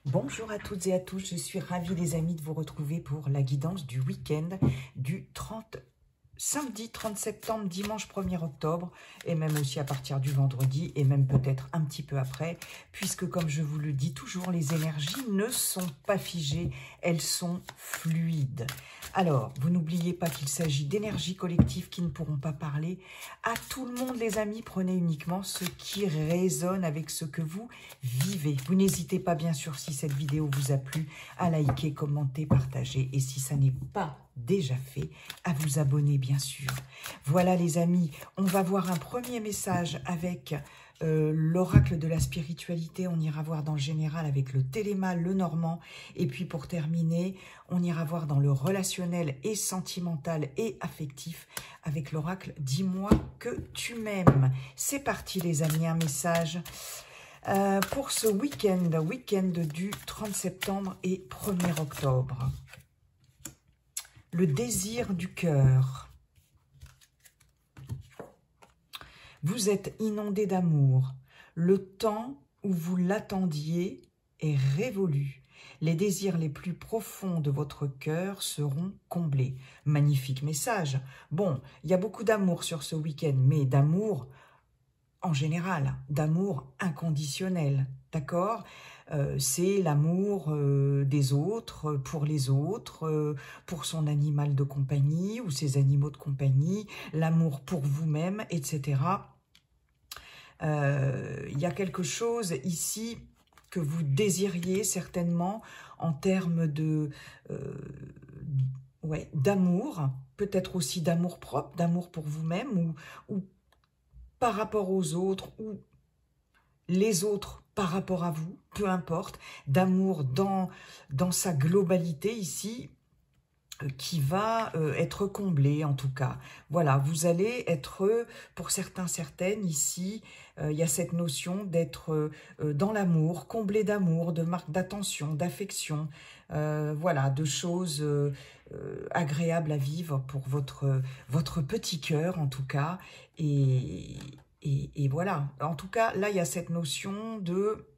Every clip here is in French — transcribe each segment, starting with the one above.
Bonjour à toutes et à tous, je suis ravie les amis de vous retrouver pour la guidance du week-end du samedi 30 septembre, dimanche 1er octobre et même aussi à partir du vendredi et même peut-être un petit peu après puisque comme je vous le dis toujours, les énergies ne sont pas figées, elles sont fluides. Alors, vous n'oubliez pas qu'il s'agit d'énergies collectives qui ne pourront pas parler à tout le monde les amis, prenez uniquement ce qui résonne avec ce que vous vivez. Vous n'hésitez pas bien sûr si cette vidéo vous a plu à liker, commenter, partager et si ça n'est pas déjà fait, à vous abonner bien sûr. Voilà les amis, on va voir un premier message avec l'oracle de la spiritualité. On ira voir dans le général avec le téléma, le normand, et puis pour terminer, on ira voir dans le relationnel et sentimental et affectif avec l'oracle Dis-moi que tu m'aimes. C'est parti les amis, un message pour ce week-end du 30 septembre et 1er octobre. Le désir du cœur. Vous êtes inondé d'amour. Le temps où vous l'attendiez est révolu. Les désirs les plus profonds de votre cœur seront comblés. Magnifique message. Bon, il y a beaucoup d'amour sur ce week-end, mais d'amour en général, d'amour inconditionnel, d'accord ? C'est l'amour des autres, pour les autres, pour son animal de compagnie ou ses animaux de compagnie, l'amour pour vous-même, etc. Il y a quelque chose ici que vous désiriez certainement en termes de d'amour, peut-être aussi d'amour propre, d'amour pour vous-même ou par rapport aux autres ou les autres par rapport à vous, peu importe, d'amour dans sa globalité ici, qui va être comblé en tout cas. Voilà, vous allez être, pour certains, certaines, ici, il y a cette notion d'être dans l'amour, comblé d'amour, de marques d'attention, d'affection, voilà, de choses agréables à vivre pour votre petit cœur en tout cas, et voilà, en tout cas, là, il y a cette notion de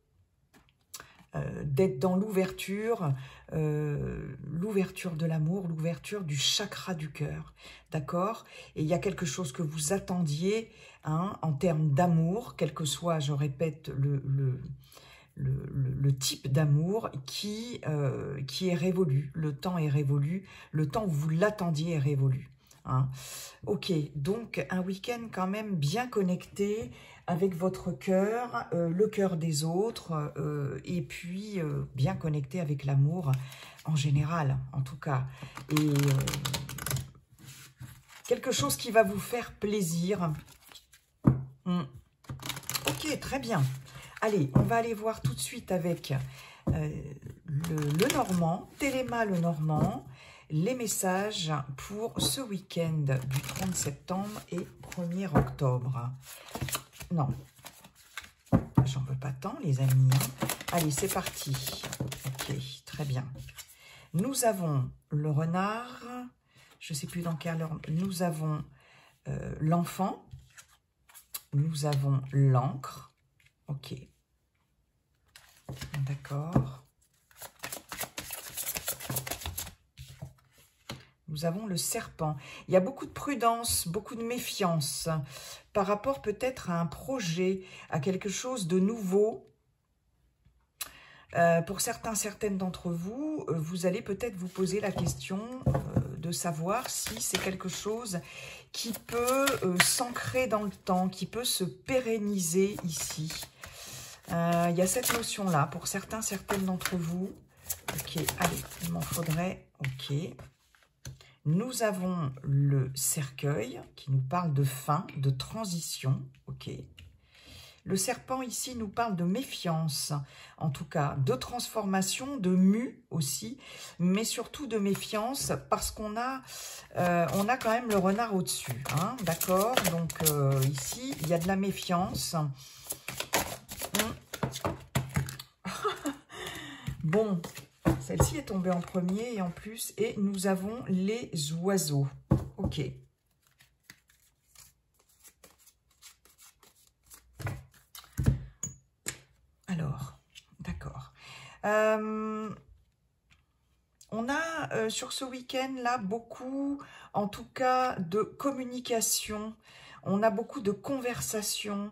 d'être dans l'ouverture de l'amour, l'ouverture du chakra du cœur, d'accord? Et il y a quelque chose que vous attendiez hein, en termes d'amour, quel que soit, je répète, le type d'amour qui est révolu. Le temps est révolu, le temps où vous l'attendiez est révolu. Hein. Ok, donc un week-end quand même bien connecté avec votre cœur, le cœur des autres, et puis bien connecté avec l'amour en général, en tout cas. Et quelque chose qui va vous faire plaisir. Ok, très bien. Allez, on va aller voir tout de suite avec le normand, Téléma le normand, les messages pour ce week-end du 30 septembre et 1er octobre. Non, j'en veux pas tant les amis. Hein. Allez, c'est parti. Ok, très bien. Nous avons le renard, je ne sais plus dans quelle heure. Nous avons l'enfant, nous avons l'encre. Ok, d'accord. Nous avons le serpent. Il y a beaucoup de prudence, beaucoup de méfiance par rapport peut-être à un projet, à quelque chose de nouveau. Pour certains, certaines d'entre vous, vous allez peut-être vous poser la question de savoir si c'est quelque chose qui peut s'ancrer dans le temps, qui peut se pérenniser ici. Il y a cette notion-là pour certains, certaines d'entre vous. Ok, allez, il m'en faudrait... Ok. Nous avons le cercueil qui nous parle de fin, de transition. Ok. Le serpent ici nous parle de méfiance, en tout cas, de transformation, de mue aussi, mais surtout de méfiance parce qu'on a, quand même le renard au-dessus. Hein, d'accord? Donc ici, il y a de la méfiance. Bon, celle-ci est tombée en premier et en plus, et nous avons les oiseaux. Ok. Alors, d'accord. On a sur ce week-end là beaucoup, en tout cas, de communication. On a beaucoup de conversations.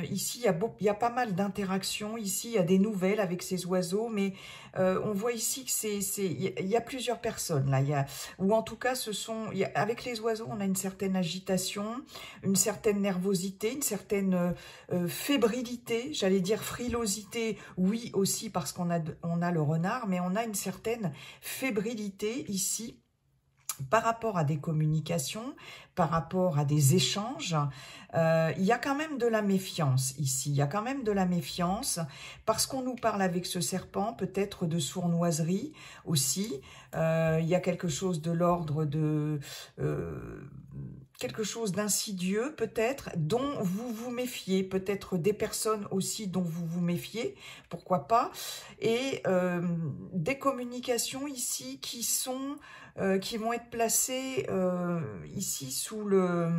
Ici, il y a pas mal d'interactions. Ici, il y a des nouvelles avec ces oiseaux, mais on voit ici que il y a plusieurs personnes là. Ou en tout cas, avec les oiseaux, on a une certaine agitation, une certaine nervosité, une certaine fébrilité, j'allais dire frilosité, oui aussi parce qu'on a le renard, mais on a une certaine fébrilité ici par rapport à des communications, par rapport à des échanges. Il y a quand même de la méfiance ici, il y a quand même de la méfiance, parce qu'on nous parle avec ce serpent, peut-être de sournoiserie aussi. Il y a quelque chose de l'ordre de... quelque chose d'insidieux peut-être, dont vous vous méfiez, peut-être des personnes aussi dont vous vous méfiez, pourquoi pas, et des communications ici qui vont être placées ici sous le...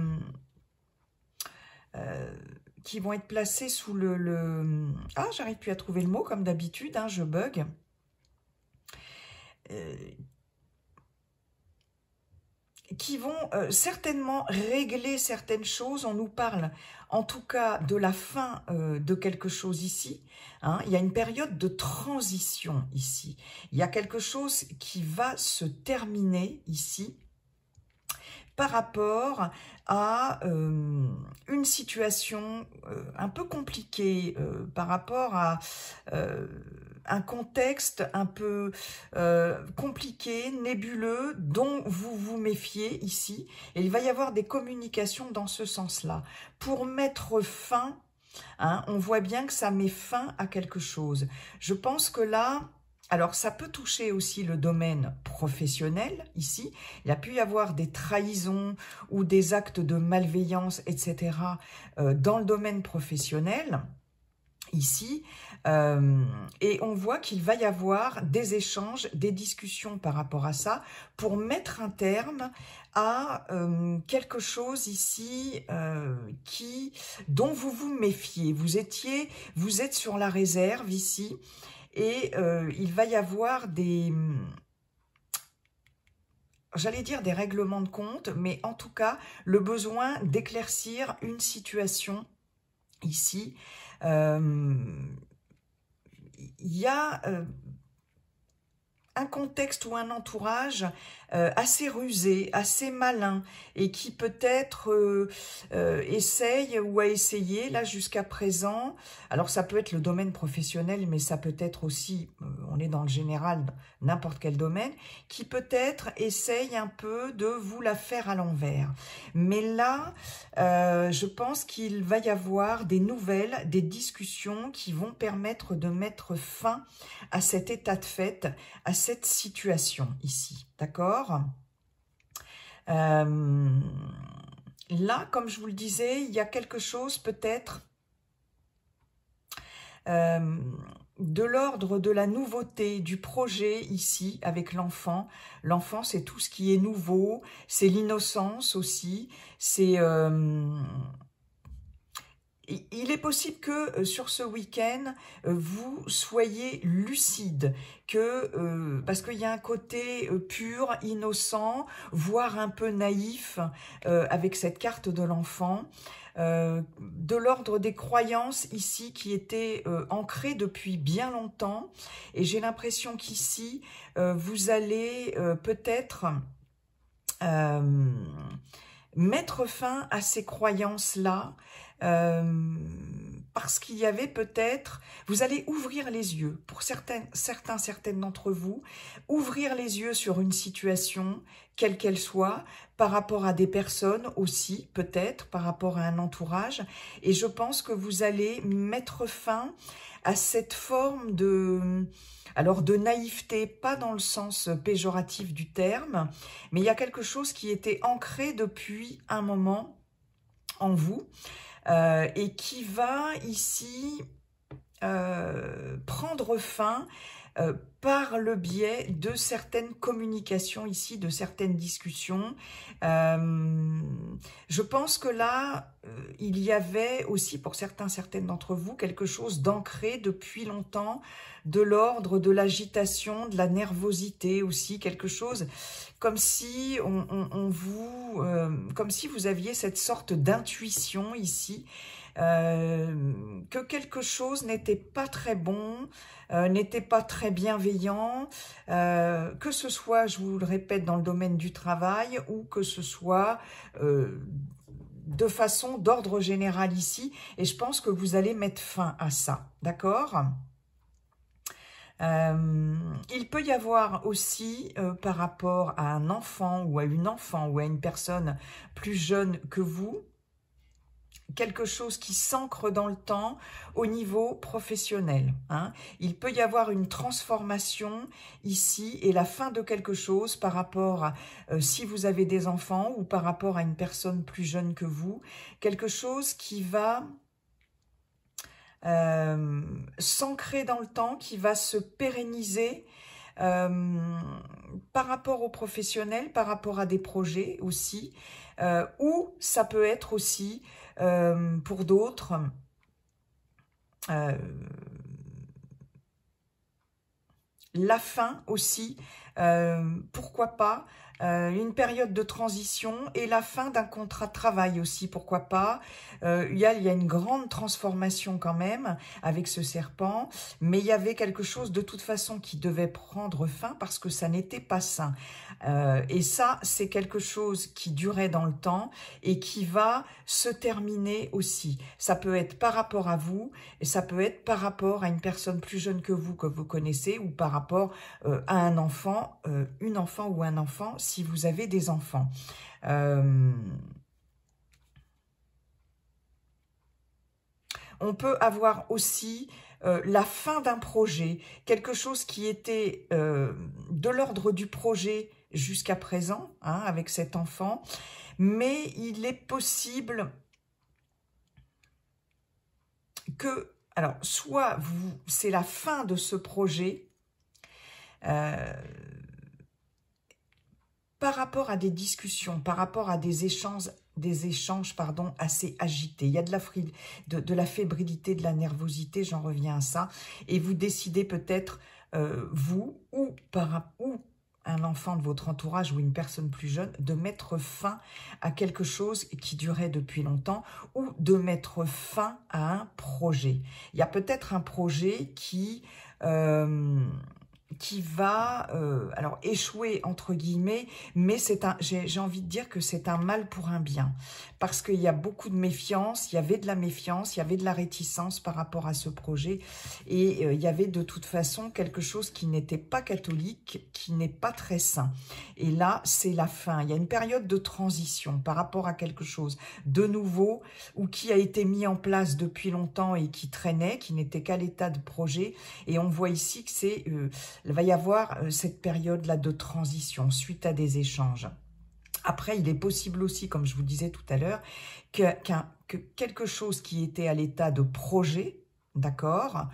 Ah, j'arrive plus à trouver le mot comme d'habitude, hein, je bug. Qui vont certainement régler certaines choses. On nous parle en tout cas de la fin de quelque chose ici. Hein. Il y a une période de transition ici. Il y a quelque chose qui va se terminer ici par rapport à une situation un peu compliquée, par rapport à un contexte un peu compliqué, nébuleux, dont vous vous méfiez ici. Et il va y avoir des communications dans ce sens-là. Pour mettre fin, hein, on voit bien que ça met fin à quelque chose. Je pense que là... Alors, ça peut toucher aussi le domaine professionnel, ici. Il y a pu y avoir des trahisons ou des actes de malveillance, etc. Dans le domaine professionnel, ici. Et on voit qu'il va y avoir des échanges, des discussions par rapport à ça, pour mettre un terme à quelque chose ici dont vous vous méfiez. Vous êtes sur la réserve ici. Et il va y avoir j'allais dire des règlements de compte, mais en tout cas, le besoin d'éclaircir une situation ici. Il y a un contexte ou un entourage assez rusé, assez malin, et qui peut-être essaye ou a essayé là jusqu'à présent. Alors ça peut être le domaine professionnel, mais ça peut être aussi, on est dans le général, n'importe quel domaine, qui peut-être essaye un peu de vous la faire à l'envers. Mais là, je pense qu'il va y avoir des nouvelles, des discussions qui vont permettre de mettre fin à cet état de fait, à cette situation ici, d'accord? Là, comme je vous le disais, il y a quelque chose peut-être de l'ordre de la nouveauté, du projet ici avec l'enfant. L'enfant, c'est tout ce qui est nouveau, c'est l'innocence aussi, c'est... Il est possible que sur ce week-end, vous soyez lucide, parce qu'il y a un côté pur, innocent, voire un peu naïf avec cette carte de l'enfant, de l'ordre des croyances ici qui étaient ancrées depuis bien longtemps. Et j'ai l'impression qu'ici, vous allez peut-être... mettre fin à ces croyances-là, parce qu'il y avait peut-être, vous allez ouvrir les yeux, pour certaines d'entre vous, ouvrir les yeux sur une situation, quelle qu'elle soit, par rapport à des personnes aussi, peut-être, par rapport à un entourage, et je pense que vous allez mettre fin à cette forme de... Alors de naïveté, pas dans le sens péjoratif du terme, mais il y a quelque chose qui était ancré depuis un moment en vous et qui va ici prendre fin par le biais de certaines communications ici, de certaines discussions. Je pense que là, il y avait aussi pour certaines d'entre vous quelque chose d'ancré depuis longtemps, de l'ordre de l'agitation, de la nervosité aussi, quelque chose comme si comme si vous aviez cette sorte d'intuition ici, que quelque chose n'était pas très bon, n'était pas très bienveillant, que ce soit, je vous le répète, dans le domaine du travail ou que ce soit de façon d'ordre général ici, et je pense que vous allez mettre fin à ça, d'accord ? Il peut y avoir aussi, par rapport à un enfant ou à une personne plus jeune que vous, quelque chose qui s'ancre dans le temps au niveau professionnel. Hein. Il peut y avoir une transformation ici et la fin de quelque chose par rapport à, si vous avez des enfants ou par rapport à une personne plus jeune que vous, quelque chose qui va s'ancrer dans le temps, qui va se pérenniser par rapport aux professionnels, par rapport à des projets aussi, ou ça peut être aussi pour d'autres la fin aussi, pourquoi pas, une période de transition et la fin d'un contrat de travail aussi, pourquoi pas. Il y a une grande transformation quand même avec ce serpent, mais il y avait quelque chose de toute façon qui devait prendre fin parce que ça n'était pas sain. Et ça, c'est quelque chose qui durait dans le temps et qui va se terminer aussi. Ça peut être par rapport à vous et ça peut être par rapport à une personne plus jeune que vous connaissez ou par rapport à un enfant, une enfant ou un enfant si vous avez des enfants. On peut avoir aussi la fin d'un projet, quelque chose qui était de l'ordre du projet jusqu'à présent, hein, avec cet enfant, mais il est possible que, alors, soit c'est la fin de ce projet, par rapport à des discussions, par rapport à des échanges assez agités. Il y a de la fébrilité, de la nervosité, j'en reviens à ça. Et vous décidez peut-être, vous ou un enfant de votre entourage ou une personne plus jeune, de mettre fin à quelque chose qui durait depuis longtemps ou de mettre fin à un projet. Il y a peut-être un projet qui va alors échouer entre guillemets, mais j'ai envie de dire que c'est un mal pour un bien, parce qu'il y a beaucoup de méfiance, il y avait de la méfiance, il y avait de la réticence par rapport à ce projet, et il y avait de toute façon quelque chose qui n'était pas catholique, qui n'est pas très sain. Et là, c'est la fin. Il y a une période de transition par rapport à quelque chose de nouveau, ou qui a été mis en place depuis longtemps et qui traînait, qui n'était qu'à l'état de projet, et on voit ici que il va y avoir cette période-là de transition suite à des échanges. Après, il est possible aussi, comme je vous disais tout à l'heure, que quelque chose qui était à l'état de projet, d'accord,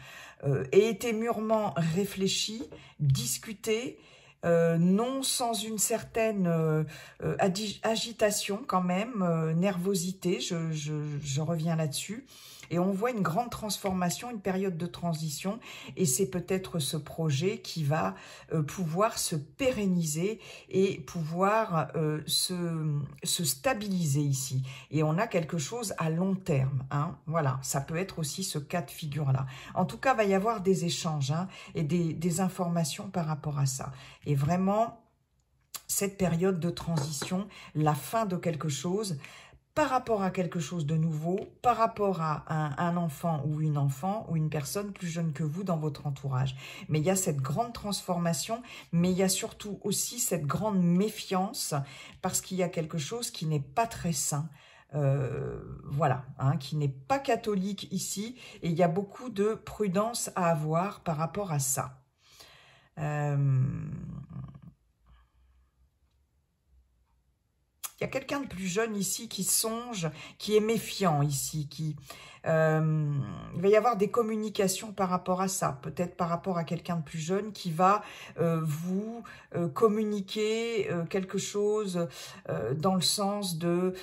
ait été mûrement réfléchi, discuté, non sans une certaine agitation quand même, nervosité, je reviens là-dessus. Et on voit une grande transformation, une période de transition, et c'est peut-être ce projet qui va pouvoir se pérenniser et pouvoir se stabiliser ici. Et on a quelque chose à long terme, hein. Voilà, ça peut être aussi ce cas de figure-là. En tout cas, il va y avoir des échanges, hein, et des informations par rapport à ça. Et vraiment, cette période de transition, la fin de quelque chose, par rapport à quelque chose de nouveau, par rapport à un enfant ou une personne plus jeune que vous dans votre entourage. Mais il y a cette grande transformation, mais il y a surtout aussi cette grande méfiance, parce qu'il y a quelque chose qui n'est pas très sain. Voilà, hein, qui n'est pas catholique ici, et il y a beaucoup de prudence à avoir par rapport à ça. Il y a quelqu'un de plus jeune ici qui songe, qui est méfiant ici, Il va y avoir des communications par rapport à ça, peut-être par rapport à quelqu'un de plus jeune qui va vous communiquer quelque chose dans le sens de...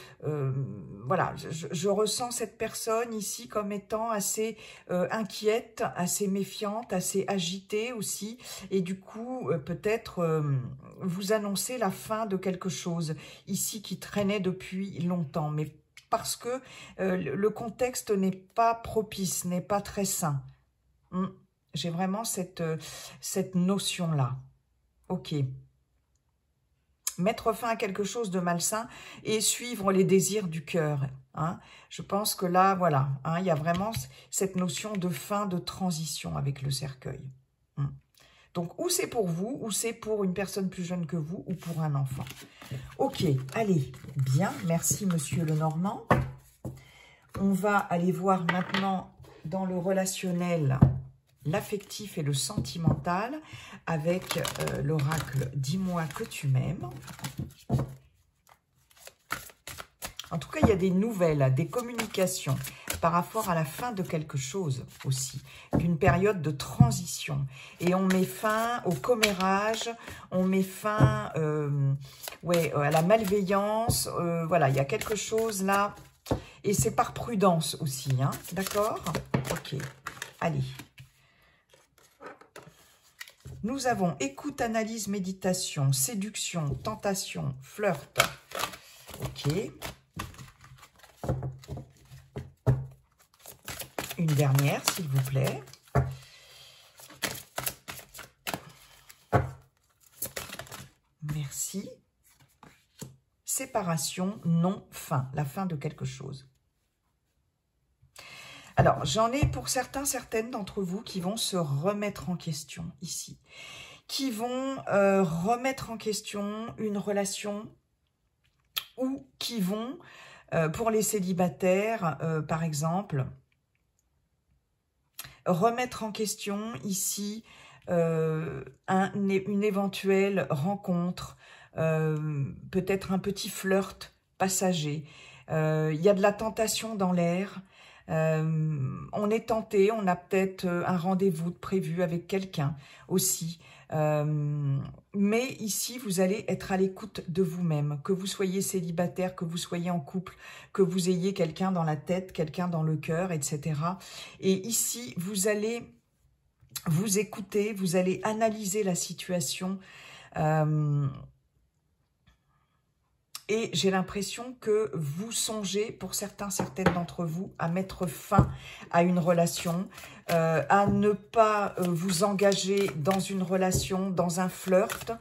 voilà, je ressens cette personne ici comme étant assez inquiète, assez méfiante, assez agitée aussi, et du coup, peut-être vous annoncer la fin de quelque chose ici qui traînait depuis longtemps, mais parce que le contexte n'est pas propice, n'est pas très sain. J'ai vraiment cette notion-là. Ok. Mettre fin à quelque chose de malsain et suivre les désirs du cœur. Hein. Je pense que là, voilà, hein, il y a vraiment cette notion de fin, de transition avec le cercueil. Donc, ou c'est pour vous, ou c'est pour une personne plus jeune que vous, ou pour un enfant. Ok, allez, bien, merci Monsieur Lenormand. On va aller voir maintenant dans le relationnel, l'affectif et le sentimental, avec l'oracle « Dis-moi que tu m'aimes ». En tout cas, il y a des nouvelles, des communications par rapport à la fin de quelque chose aussi, d'une période de transition. Et on met fin au commérage, on met fin à la malveillance. Voilà, il y a quelque chose là. Et c'est par prudence aussi, hein, d'accord? Ok, allez. Nous avons écoute, analyse, méditation, séduction, tentation, flirt. Ok. Une dernière, s'il vous plaît. Merci. Séparation, non, fin. La fin de quelque chose. Alors, j'en ai pour certaines d'entre vous qui vont se remettre en question ici. Qui vont remettre en question une relation ou qui vont, pour les célibataires, par exemple, remettre en question ici une éventuelle rencontre, peut-être un petit flirt passager. Il y a de la tentation dans l'air. On est tenté, on a peut-être un rendez-vous prévu avec quelqu'un aussi. Mais ici, vous allez être à l'écoute de vous-même, que vous soyez célibataire, que vous soyez en couple, que vous ayez quelqu'un dans la tête, quelqu'un dans le cœur, etc. Et ici, vous allez vous écouter, vous allez analyser la situation. Et j'ai l'impression que vous songez, pour certaines d'entre vous, à mettre fin à une relation, à ne pas vous engager dans une relation, dans un flirt,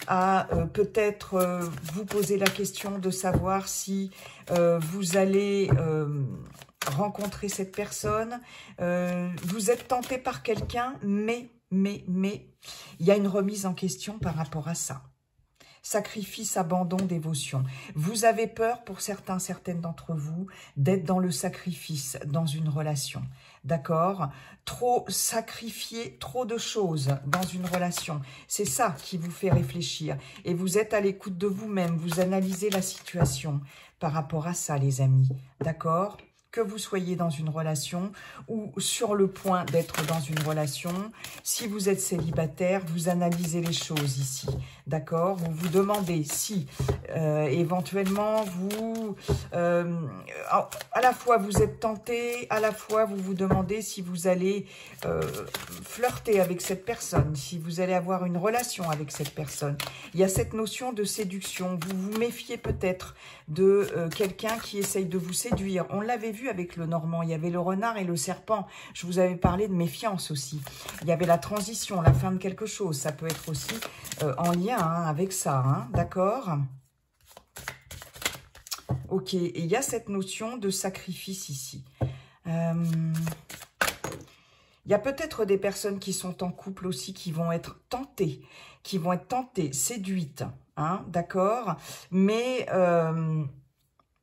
à peut-être vous poser la question de savoir si vous allez rencontrer cette personne. Vous êtes tenté par quelqu'un, mais, il y a une remise en question par rapport à ça. Sacrifice, abandon, dévotion. Vous avez peur, pour certaines d'entre vous, d'être dans le sacrifice, dans une relation. D'accord? Trop sacrifier, trop de choses dans une relation. C'est ça qui vous fait réfléchir. Et vous êtes à l'écoute de vous-même. Vous analysez la situation par rapport à ça, les amis. D'accord? Que vous soyez dans une relation ou sur le point d'être dans une relation, si vous êtes célibataire, vous analysez les choses ici, d'accord? Vous vous demandez si éventuellement vous, à la fois vous êtes tenté, à la fois vous vous demandez si vous allez flirter avec cette personne, si vous allez avoir une relation avec cette personne. Il y a cette notion de séduction, vous vous méfiez peut-être de quelqu'un qui essaye de vous séduire. On l'avait vu avec le Normand, il y avait le renard et le serpent. Je vous avais parlé de méfiance aussi. Il y avait la transition, la fin de quelque chose. Ça peut être aussi en lien avec ça, hein, d'accord? Ok, et il y a cette notion de sacrifice ici. Il y a peut-être des personnes qui sont en couple aussi qui vont être tentées, séduites, hein, d'accord? Mais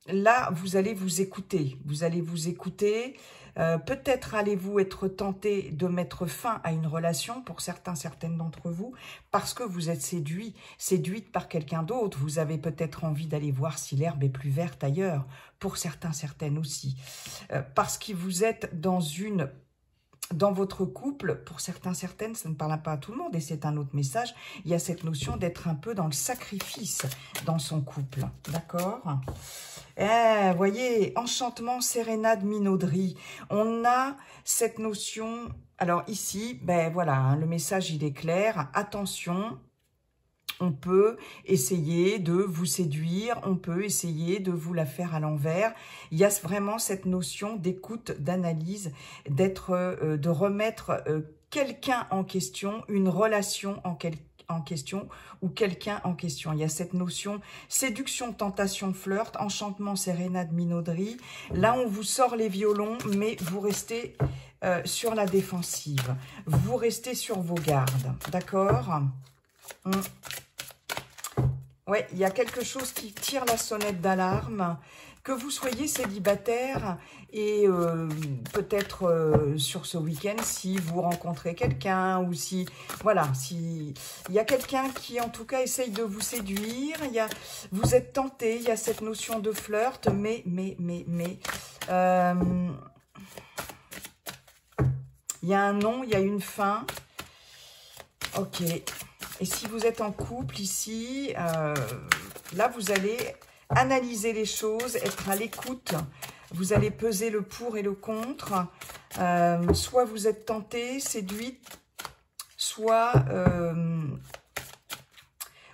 là, vous allez vous écouter. Vous allez vous écouter. Peut-être allez-vous être tenté de mettre fin à une relation pour certaines d'entre vous parce que vous êtes séduite par quelqu'un d'autre. Vous avez peut-être envie d'aller voir si l'herbe est plus verte ailleurs. Pour certaines aussi. Parce que vous êtes dans votre couple, pour certaines, ça ne parle pas à tout le monde et c'est un autre message, il y a cette notion d'être un peu dans le sacrifice dans son couple, d'accord? Voyez, enchantement, sérénade, minauderie, on a cette notion, alors ici, ben voilà, hein, le message il est clair, attention, on peut essayer de vous séduire, on peut essayer de vous la faire à l'envers. Il y a vraiment cette notion d'écoute, d'analyse, de remettre quelqu'un en question, une relation en question ou quelqu'un en question. Il y a cette notion séduction, tentation, flirt, enchantement, sérénade, minauderie. Là, on vous sort les violons, mais vous restez sur la défensive. Vous restez sur vos gardes, d'accord ? Ouais, il y a quelque chose qui tire la sonnette d'alarme, que vous soyez célibataire et peut-être sur ce week-end, si vous rencontrez quelqu'un ou si, voilà, si il y a quelqu'un qui en tout cas essaye de vous séduire, vous êtes tenté, il y a cette notion de flirt, mais, il y a un non, il y a une fin, ok. Et si vous êtes en couple ici, là, vous allez analyser les choses, être à l'écoute. Vous allez peser le pour et le contre. Soit vous êtes tenté, séduite, soit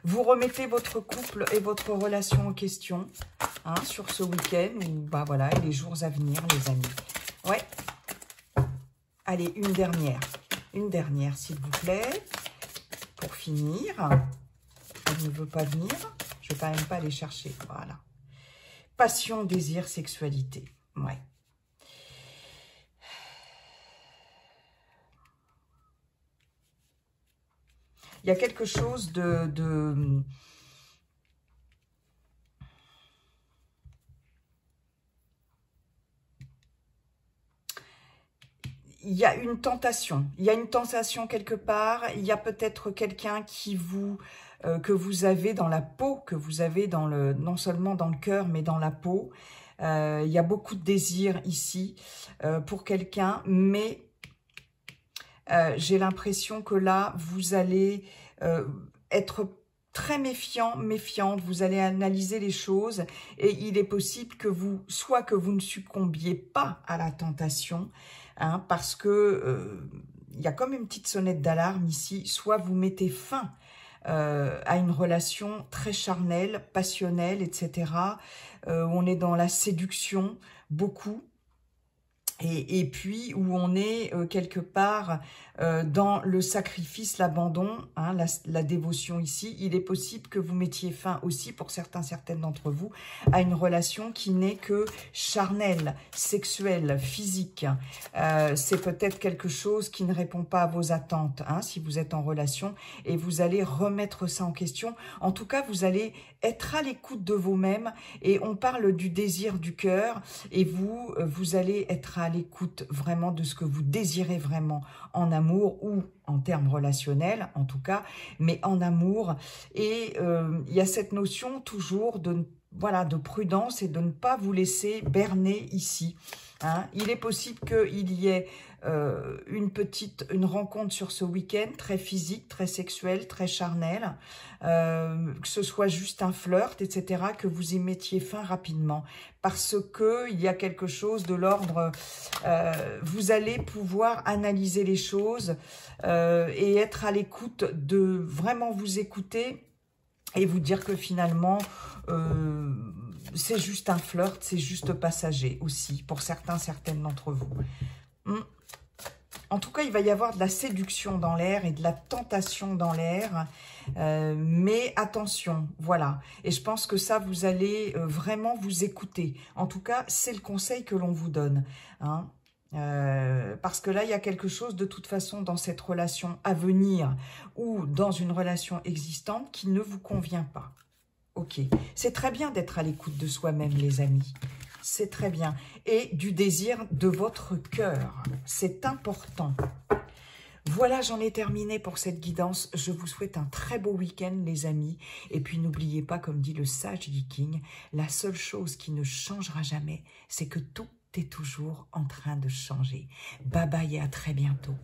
vous remettez votre couple et votre relation en question hein, sur ce week-end ou bah, voilà, et les jours à venir, les amis. Ouais. Allez, une dernière, s'il vous plaît. Pour finir, elle ne veut pas venir, je ne vais quand même pas aller chercher, voilà. Passion, désir, sexualité, ouais. Il y a quelque chose il y a une tentation. Il y a une tentation quelque part. Il y a peut-être quelqu'un qui que vous avez dans la peau, que vous avez non seulement dans le cœur, mais dans la peau. Il y a beaucoup de désir ici pour quelqu'un, mais j'ai l'impression que là, vous allez être très méfiante, vous allez analyser les choses et il est possible que soit que vous ne succombiez pas à la tentation, hein, parce que il y a comme une petite sonnette d'alarme ici, soit vous mettez fin à une relation très charnelle, passionnelle, etc. On est dans la séduction, beaucoup. Et puis où on est quelque part dans le sacrifice, l'abandon, hein, la dévotion ici, il est possible que vous mettiez fin aussi pour certaines d'entre vous à une relation qui n'est que charnelle, sexuelle, physique. C'est peut-être quelque chose qui ne répond pas à vos attentes hein, si vous êtes en relation et vous allez remettre ça en question. En tout cas, vous allez être à l'écoute de vous-même et on parle du désir du cœur et vous allez être à l'écoute vraiment de ce que vous désirez vraiment en amour ou en termes relationnels en tout cas, mais en amour. Et il y a cette notion toujours de prudence et de ne pas vous laisser berner ici. Hein. Il est possible qu'il y ait une rencontre sur ce week-end très physique, très sexuelle, très charnelle, que ce soit juste un flirt, etc., que vous y mettiez fin rapidement. Parce que il y a quelque chose de l'ordre, vous allez pouvoir analyser les choses et être à l'écoute de vraiment vous écouter et vous dire que finalement, c'est juste un flirt, c'est juste passager aussi, pour certaines d'entre vous. En tout cas, il va y avoir de la séduction dans l'air et de la tentation dans l'air. Mais attention, voilà. Et je pense que ça, vous allez vraiment vous écouter. En tout cas, c'est le conseil que l'on vous donne. Hein. Parce que là, il y a quelque chose de toute façon dans cette relation à venir ou dans une relation existante qui ne vous convient pas. Ok. C'est très bien d'être à l'écoute de soi-même, les amis. C'est très bien. Et du désir de votre cœur. C'est important. Voilà, j'en ai terminé pour cette guidance. Je vous souhaite un très beau week-end, les amis. Et puis, n'oubliez pas, comme dit le sage viking, la seule chose qui ne changera jamais, c'est que tout est toujours en train de changer. Bye bye et à très bientôt.